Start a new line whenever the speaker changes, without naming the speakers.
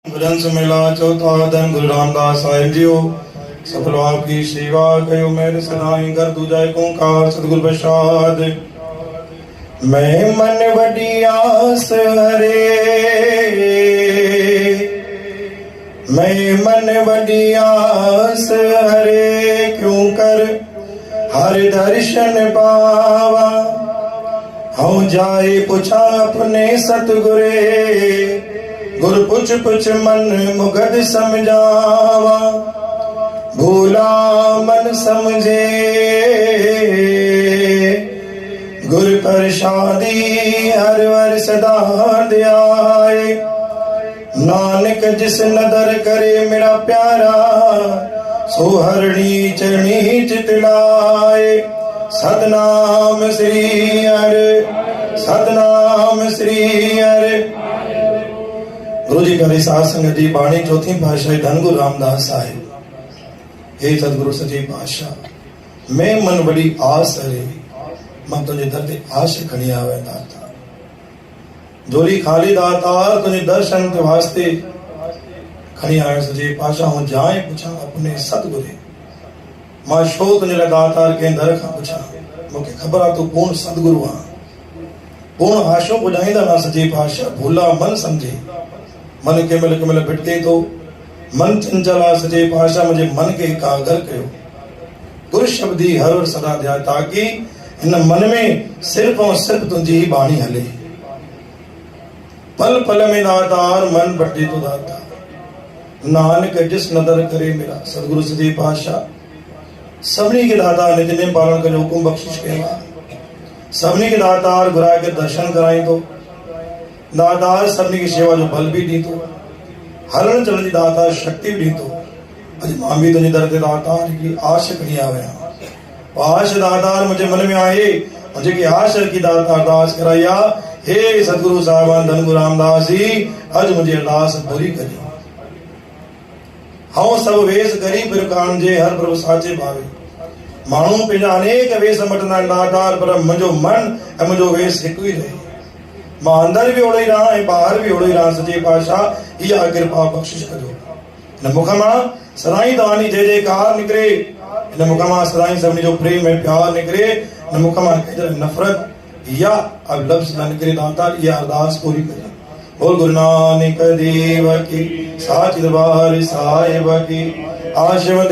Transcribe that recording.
ग्रंथ मेला चौथा दिन गुरु रामदास साहिब जीओ सफल आपकी सेवा कयो मेरे सदाई कर दूजा ओंकार सतगुर प्रसाद। मैं मन बड़ी आस हरे, मैं मन बड़ी आस हरे, क्यों कर हर दर्शन पावा। हूँ जाए पूछा अपने सतगुरे, गुरु पुछ पुछ मन मुगद समझावा। भूला मन समझे गुरु प्रसादी, हर वर सदा ध्याए। नानक जिस नदर करे मेरा प्यारा, सो हरणी चरणी चितलाए। सतनाम श्री हरि, सतनाम श्री हरि। गुरु जी करे साध संगत जी बाणी चौथी पातशाही धन गुरु रामदास साहिब। हे सतगुरु सच्चे पातशाह, मैं मन बड़ी आस हरे, मैं तुझे दर ते आश खणी आवे दाता। जोरी खाली दातार तुझे दर्शन के वास्ते खणी आवे सच्चे पातशाह। हूं जाए पूछा अपने सतगुरे, मां शो तुझे दातार के दर खां पूछा। मूंखे ख़बर आहे तू कौन सतगुरु आ, कौन आशो ॿुधाईंदा ना सच्चे पातशाह। भूला मन समझे, मन के मिल भिटके तो मन चंचला सच्चे पातशाह मुझे मन के एकाग्र कयो। गुरु शब्दी हर वर सदा ध्यान, ताकि इन मन में सिर्फ और सिर्फ तुझी ही बाणी हले। पल पल में दातार मन बटे तो दाता। नानक जिस नदर करे मेरा, सतगुरु सच्चे पातशाह सभी के दाता निज नेम पालन कर हुकुम बख्शिश कया। सभी के दातार गुराए के दर्शन कराई तो दातार सभी की सेवा जो बल भी दी तो हरण चलन जी दातार शक्ति भी दी तो। अज मां भी तुझे दर ते दातार की आश खणी आवे। आश दातार मुझे मन में आए, मुझे की आश की दातार अरदास कराया। हे सतगुरु साहिबान धन गुरु रामदास जी, अज मुझे अरदास पूरी करी। हाँ सब वेश करी फिर कान जे हर प्रभु साचे भावे। माण्हू पंहिंजा अनेक वेश मटंदा आहिनि दातार, पर मुंहिंजो मन ऐं मुंहिंजो वेश हिकु ई रहे। मां अंदर भी ओड़ो ही रहा ऐं ॿाहिरि भी ओड़ो ही रहा। सच्चे पातशाह इहा कृपा बख़्शिश कजो। हिन मुख मां सदाईं तव्हांजी जय जयकार निकिरे। हिन मुख मां सदाईं सभिनी जो प्रेम ऐं प्यार निकिरे। हिन मुख मां नफ़रत या अब लफ़्ज़ न निकिरे दातार। इहा अरदास पूरी कजो। बोल गुरु नानक देव की, साच दरबार साहिब की। आशवदी